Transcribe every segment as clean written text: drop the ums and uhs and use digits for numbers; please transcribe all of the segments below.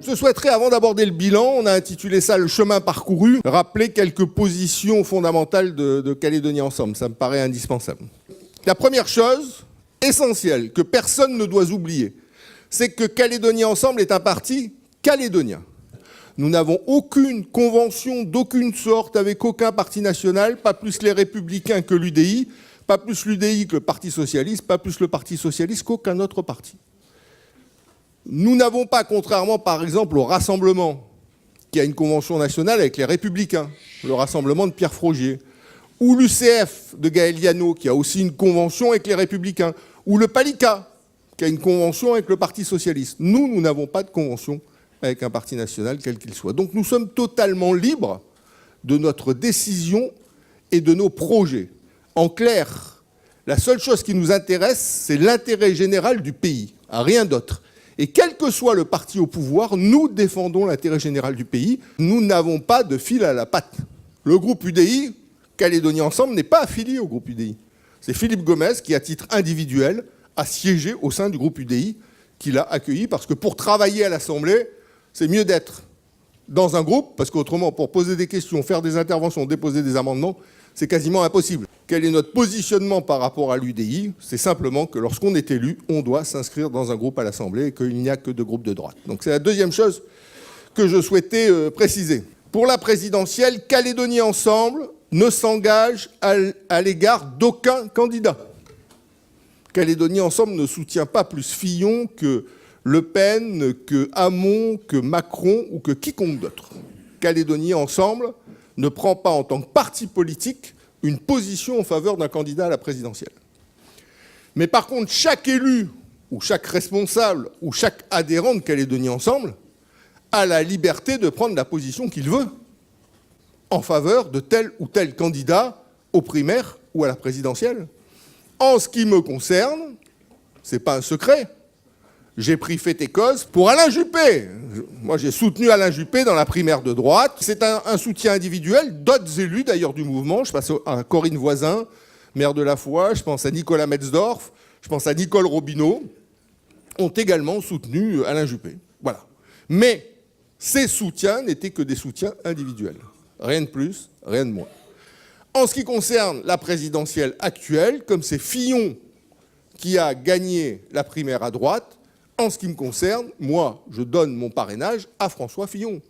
Je souhaiterais, avant d'aborder le bilan, on a intitulé ça « Le chemin parcouru », rappeler quelques positions fondamentales de Calédonie Ensemble. Ça me paraît indispensable. La première chose, essentielle, que personne ne doit oublier, c'est que Calédonie Ensemble est un parti calédonien. Nous n'avons aucune convention d'aucune sorte avec aucun parti national, pas plus les Républicains que l'UDI, pas plus l'UDI que le Parti Socialiste, pas plus le Parti Socialiste qu'aucun autre parti. Nous n'avons pas, contrairement par exemple au Rassemblement, qui a une convention nationale avec les Républicains, le Rassemblement de Pierre Frogier, ou l'UCF de Gaël Liano, qui a aussi une convention avec les Républicains, ou le PALICA, qui a une convention avec le Parti Socialiste. Nous n'avons pas de convention avec un parti national, quel qu'il soit. Donc nous sommes totalement libres de notre décision et de nos projets. En clair, la seule chose qui nous intéresse, c'est l'intérêt général du pays, rien d'autre. Et quel que soit le parti au pouvoir, nous défendons l'intérêt général du pays. Nous n'avons pas de fil à la patte. Le groupe UDI, Calédonie Ensemble, n'est pas affilié au groupe UDI. C'est Philippe Gomez qui, à titre individuel, a siégé au sein du groupe UDI, qui l'a accueilli, parce que pour travailler à l'Assemblée, c'est mieux d'être dans un groupe, parce qu'autrement, pour poser des questions, faire des interventions, déposer des amendements, c'est quasiment impossible. Quel est notre positionnement par rapport à l'UDI? C'est simplement que lorsqu'on est élu, on doit s'inscrire dans un groupe à l'Assemblée et qu'il n'y a que deux groupes de droite. Donc c'est la deuxième chose que je souhaitais préciser. Pour la présidentielle, Calédonie Ensemble ne s'engage à l'égard d'aucun candidat. Calédonie Ensemble ne soutient pas plus Fillon que Le Pen, que Hamon, que Macron ou que quiconque d'autre. Calédonie Ensemble ne prend pas en tant que parti politique une position en faveur d'un candidat à la présidentielle. Mais par contre, chaque élu, ou chaque responsable, ou chaque adhérent de Calédonie Ensemble a la liberté de prendre la position qu'il veut en faveur de tel ou tel candidat aux primaires ou à la présidentielle. En ce qui me concerne, ce n'est pas un secret, j'ai pris fait et cause pour Alain Juppé. Moi, j'ai soutenu Alain Juppé dans la primaire de droite. C'est un soutien individuel d'autres élus, d'ailleurs, du mouvement. Je pense à Corinne Voisin, maire de La Foix. Je pense à Nicolas Metzdorf. Je pense à Nicole Robineau. Ont également soutenu Alain Juppé. Voilà. Mais ces soutiens n'étaient que des soutiens individuels. Rien de plus, rien de moins. En ce qui concerne la présidentielle actuelle, comme c'est Fillon qui a gagné la primaire à droite, en ce qui me concerne, moi, je donne mon parrainage à François Fillon.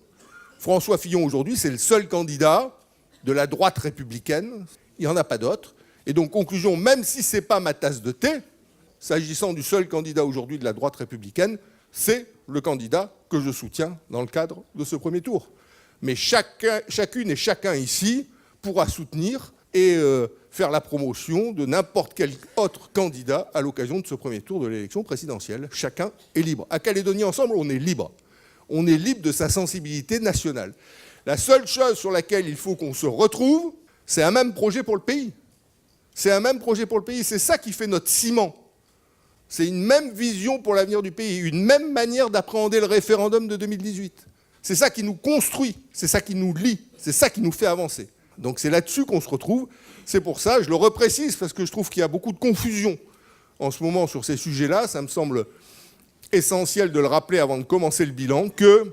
François Fillon, aujourd'hui, c'est le seul candidat de la droite républicaine. Il n'y en a pas d'autre. Et donc, conclusion, même si ce n'est pas ma tasse de thé, s'agissant du seul candidat aujourd'hui de la droite républicaine, c'est le candidat que je soutiens dans le cadre de ce premier tour. Mais chacune et chacun ici pourra soutenir et faire la promotion de n'importe quel autre candidat à l'occasion de ce premier tour de l'élection présidentielle. Chacun est libre. À Calédonie Ensemble, on est libre. On est libre de sa sensibilité nationale. La seule chose sur laquelle il faut qu'on se retrouve, c'est un même projet pour le pays. C'est un même projet pour le pays. C'est ça qui fait notre ciment. C'est une même vision pour l'avenir du pays, une même manière d'appréhender le référendum de 2018. C'est ça qui nous construit, c'est ça qui nous lie, c'est ça qui nous fait avancer. Donc c'est là-dessus qu'on se retrouve. C'est pour ça, je le reprécise, parce que je trouve qu'il y a beaucoup de confusion en ce moment sur ces sujets-là. Ça me semble essentiel de le rappeler avant de commencer le bilan, que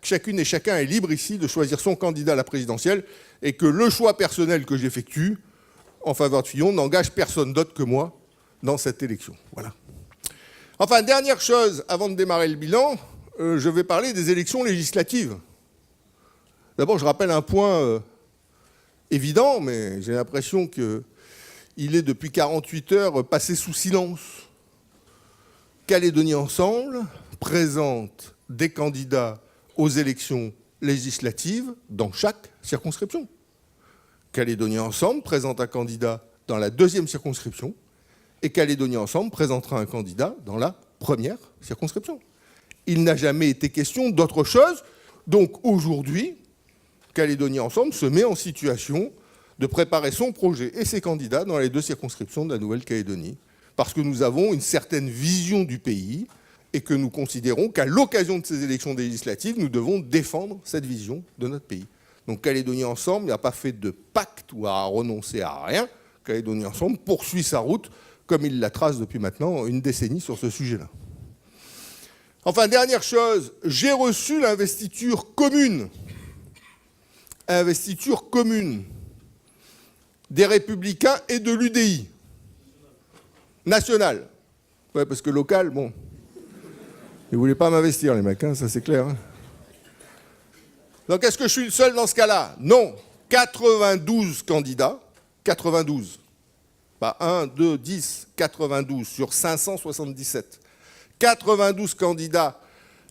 chacune et chacun est libre ici de choisir son candidat à la présidentielle et que le choix personnel que j'effectue en faveur de Fillon n'engage personne d'autre que moi dans cette élection. Voilà. Enfin, dernière chose, avant de démarrer le bilan, je vais parler des élections législatives. D'abord, je rappelle un point évident, mais j'ai l'impression qu'il est depuis 48 heures passé sous silence. Calédonie Ensemble présente des candidats aux élections législatives dans chaque circonscription. Calédonie Ensemble présente un candidat dans la deuxième circonscription et Calédonie Ensemble présentera un candidat dans la première circonscription. Il n'a jamais été question d'autre chose. Donc aujourd'hui, Calédonie Ensemble se met en situation de préparer son projet et ses candidats dans les deux circonscriptions de la Nouvelle-Calédonie, parce que nous avons une certaine vision du pays et que nous considérons qu'à l'occasion de ces élections législatives, nous devons défendre cette vision de notre pays. Donc Calédonie Ensemble n'a pas fait de pacte ou à renoncer à rien. Calédonie Ensemble poursuit sa route comme il la trace depuis maintenant une décennie sur ce sujet-là. Enfin, dernière chose, j'ai reçu l'investiture commune. Investiture commune des Républicains et de l'UDI. National. Ouais, parce que local, bon. Ils ne voulaient pas m'investir, les mecs, hein, ça c'est clair. Hein. Donc est-ce que je suis le seul dans ce cas-là? Non. 92 candidats. 92. Pas 1, 2, 10, 92 sur 577. 92 candidats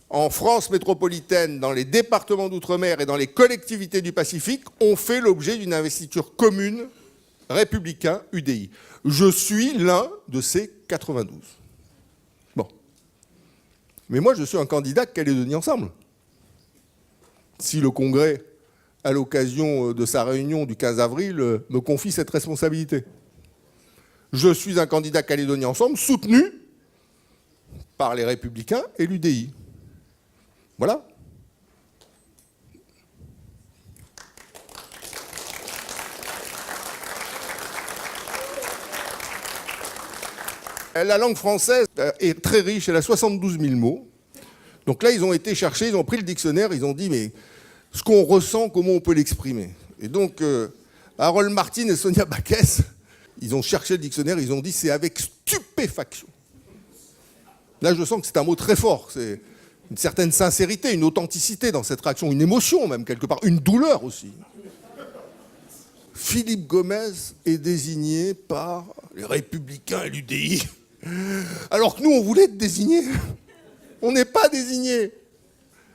en France métropolitaine, dans les départements d'outre-mer et dans les collectivités du Pacifique, ont fait l'objet d'une investiture commune républicain UDI. Je suis l'un de ces 92. Bon. Mais moi, je suis un candidat Calédonie Ensemble. Si le Congrès, à l'occasion de sa réunion du 15 avril, me confie cette responsabilité. Je suis un candidat Calédonie Ensemble soutenu par les Républicains et l'UDI. Voilà. La langue française est très riche, elle a 72 000 mots. Donc là, ils ont été chercher, ils ont pris le dictionnaire, ils ont dit, mais ce qu'on ressent, comment on peut l'exprimer? Et donc, Harold Martin et Sonia Backès, ils ont cherché le dictionnaire, ils ont dit, c'est avec stupéfaction. Là, je sens que c'est un mot très fort, c'est une certaine sincérité, une authenticité dans cette réaction, une émotion même, quelque part, une douleur aussi. Philippe Gomez est désigné par les Républicains et l'UDI, alors que nous, on voulait être désignés. On n'est pas désignés.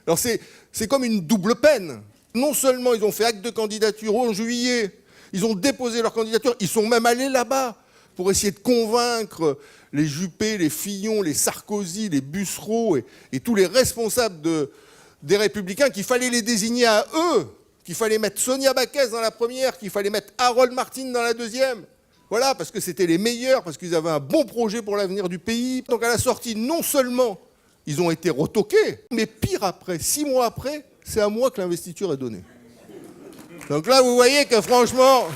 Alors c'est comme une double peine. Non seulement ils ont fait acte de candidature en juillet, ils ont déposé leur candidature, ils sont même allés là-bas pour essayer de convaincre les Juppé, les Fillon, les Sarkozy, les Bussereau et tous les responsables des Républicains qu'il fallait les désigner à eux, qu'il fallait mettre Sonia Backès dans la première, qu'il fallait mettre Harold Martin dans la deuxième. Voilà, parce que c'était les meilleurs, parce qu'ils avaient un bon projet pour l'avenir du pays. Donc à la sortie, non seulement ils ont été retoqués, mais pire après, 6 mois après, c'est à moi que l'investiture est donnée. Donc là, vous voyez que franchement,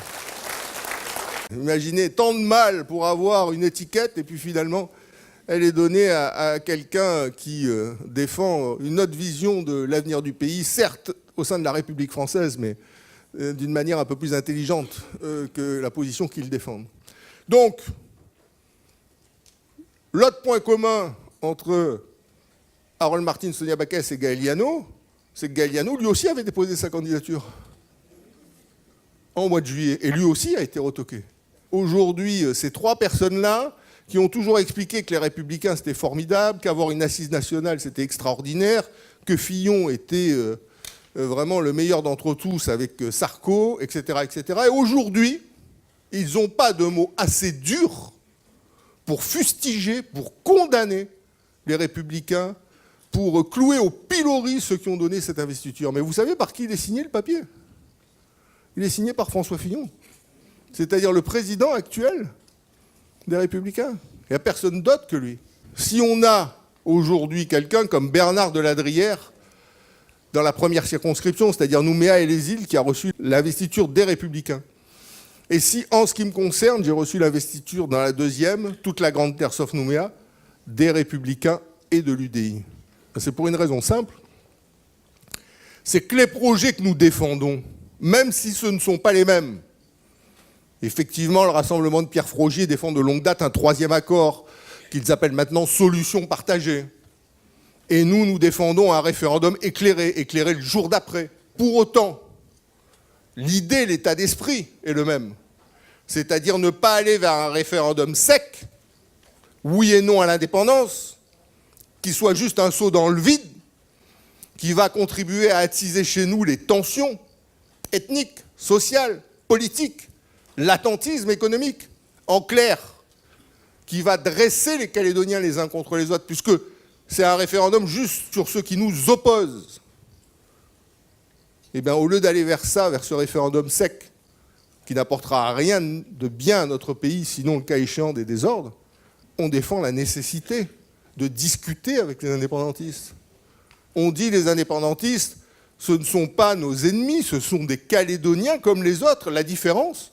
imaginez tant de mal pour avoir une étiquette, et puis finalement, elle est donnée à quelqu'un qui défend une autre vision de l'avenir du pays, certes au sein de la République française, mais d'une manière un peu plus intelligente que la position qu'ils défendent. Donc, l'autre point commun entre Harold Martin, Sonia Backès et Gaël Liano, c'est que Gaël Liano, lui aussi, avait déposé sa candidature en mois de juillet, et lui aussi a été retoqué. Aujourd'hui, ces 3 personnes-là, qui ont toujours expliqué que les Républicains, c'était formidable, qu'avoir une assise nationale, c'était extraordinaire, que Fillon était vraiment le meilleur d'entre tous avec Sarko, etc., etc. Et aujourd'hui, ils n'ont pas de mots assez durs pour fustiger, pour condamner les Républicains, pour clouer au pilori ceux qui ont donné cette investiture. Mais vous savez par qui il est signé, le papier? Il est signé par François Fillon, c'est-à-dire le président actuel des Républicains. Il n'y a personne d'autre que lui. Si on a aujourd'hui quelqu'un comme Bernard Deladrière dans la première circonscription, c'est-à-dire Nouméa et les îles, qui a reçu l'investiture des Républicains, et si, en ce qui me concerne, j'ai reçu l'investiture dans la deuxième, toute la Grande Terre sauf Nouméa, des Républicains et de l'UDI. C'est pour une raison simple, c'est que les projets que nous défendons, même si ce ne sont pas les mêmes, effectivement, le Rassemblement de Pierre Frogier défend de longue date un 3e accord, qu'ils appellent maintenant solution partagée. Et nous défendons un référendum éclairé le jour d'après. Pour autant, l'idée, l'état d'esprit est le même. C'est-à-dire ne pas aller vers un référendum sec, oui et non à l'indépendance, qui soit juste un saut dans le vide, qui va contribuer à attiser chez nous les tensions ethniques, sociales, politiques, l'attentisme économique, en clair, qui va dresser les Calédoniens les uns contre les autres, puisque c'est un référendum juste sur ceux qui nous opposent. Eh bien, au lieu d'aller vers ça, vers ce référendum sec, qui n'apportera rien de bien à notre pays, sinon le cas échéant des désordres, on défend la nécessité de discuter avec les indépendantistes. On dit les indépendantistes, ce ne sont pas nos ennemis, ce sont des Calédoniens comme les autres. La différence,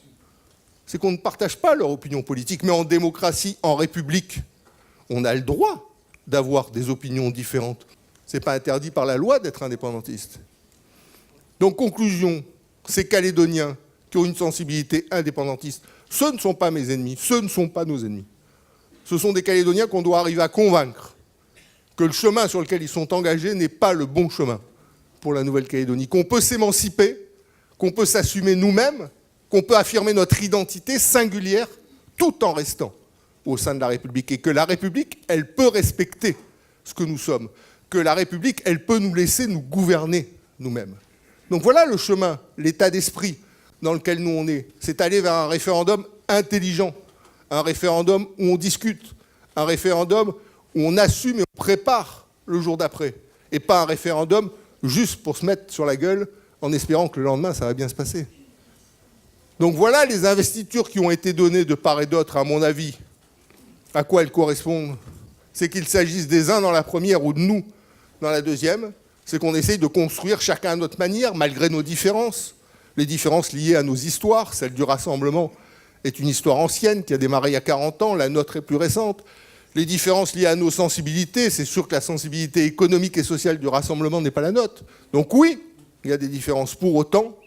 c'est qu'on ne partage pas leur opinion politique, mais en démocratie, en république, on a le droit d'avoir des opinions différentes. Ce n'est pas interdit par la loi d'être indépendantiste. Donc, conclusion, ces Calédoniens qui ont une sensibilité indépendantiste, ce ne sont pas mes ennemis, ce ne sont pas nos ennemis. Ce sont des Calédoniens qu'on doit arriver à convaincre que le chemin sur lequel ils sont engagés n'est pas le bon chemin pour la Nouvelle-Calédonie, qu'on peut s'émanciper, qu'on peut s'assumer nous-mêmes, qu'on peut affirmer notre identité singulière tout en restant au sein de la République, et que la République, elle peut respecter ce que nous sommes, que la République, elle peut nous laisser nous gouverner nous-mêmes. Donc voilà le chemin, l'état d'esprit dans lequel nous on est. C'est aller vers un référendum intelligent, un référendum où on discute, un référendum où on assume et on prépare le jour d'après, et pas un référendum juste pour se mettre sur la gueule en espérant que le lendemain, ça va bien se passer. Donc voilà les investitures qui ont été données de part et d'autre, à mon avis. À quoi elles correspondent? C'est qu'il s'agisse des uns dans la première ou de nous dans la deuxième. C'est qu'on essaye de construire chacun à notre manière, malgré nos différences. Les différences liées à nos histoires. Celle du rassemblement est une histoire ancienne qui a démarré il y a 40 ans. La nôtre est plus récente. Les différences liées à nos sensibilités, c'est sûr que la sensibilité économique et sociale du rassemblement n'est pas la nôtre. Donc oui, il y a des différences. Pour autant,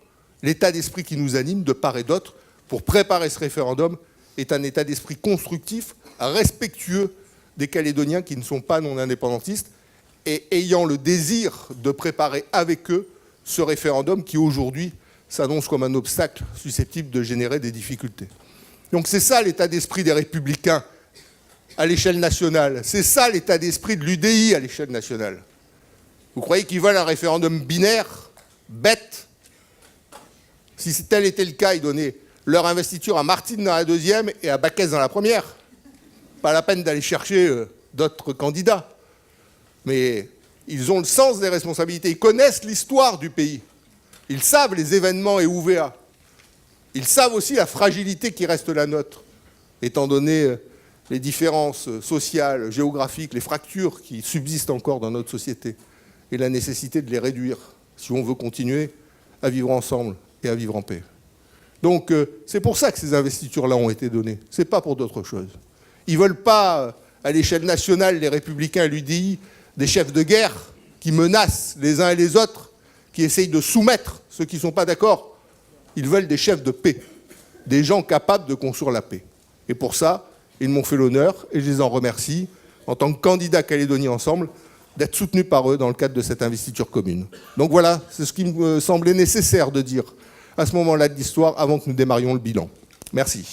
l'état d'esprit qui nous anime de part et d'autre pour préparer ce référendum est un état d'esprit constructif, respectueux des Calédoniens qui ne sont pas non indépendantistes et ayant le désir de préparer avec eux ce référendum qui aujourd'hui s'annonce comme un obstacle susceptible de générer des difficultés. Donc c'est ça l'état d'esprit des Républicains à l'échelle nationale. C'est ça l'état d'esprit de l'UDI à l'échelle nationale. Vous croyez qu'ils veulent un référendum binaire, bête? Si tel était le cas, ils donnaient leur investiture à Martine dans la deuxième et à Baquès dans la première. Pas la peine d'aller chercher d'autres candidats. Mais ils ont le sens des responsabilités. Ils connaissent l'histoire du pays. Ils savent les événements et UVA. Ils savent aussi la fragilité qui reste la nôtre, étant donné les différences sociales, géographiques, les fractures qui subsistent encore dans notre société et la nécessité de les réduire si on veut continuer à vivre ensemble et à vivre en paix. Donc c'est pour ça que ces investitures-là ont été données. Ce n'est pas pour d'autres choses. Ils ne veulent pas, à l'échelle nationale, les Républicains et l'UDI, des chefs de guerre qui menacent les uns et les autres, qui essayent de soumettre ceux qui ne sont pas d'accord. Ils veulent des chefs de paix, des gens capables de construire la paix. Et pour ça, ils m'ont fait l'honneur, et je les en remercie, en tant que candidat Calédonie Ensemble, d'être soutenus par eux dans le cadre de cette investiture commune. Donc voilà, c'est ce qui me semblait nécessaire de dire à ce moment-là de l'histoire avant que nous démarrions le bilan. Merci.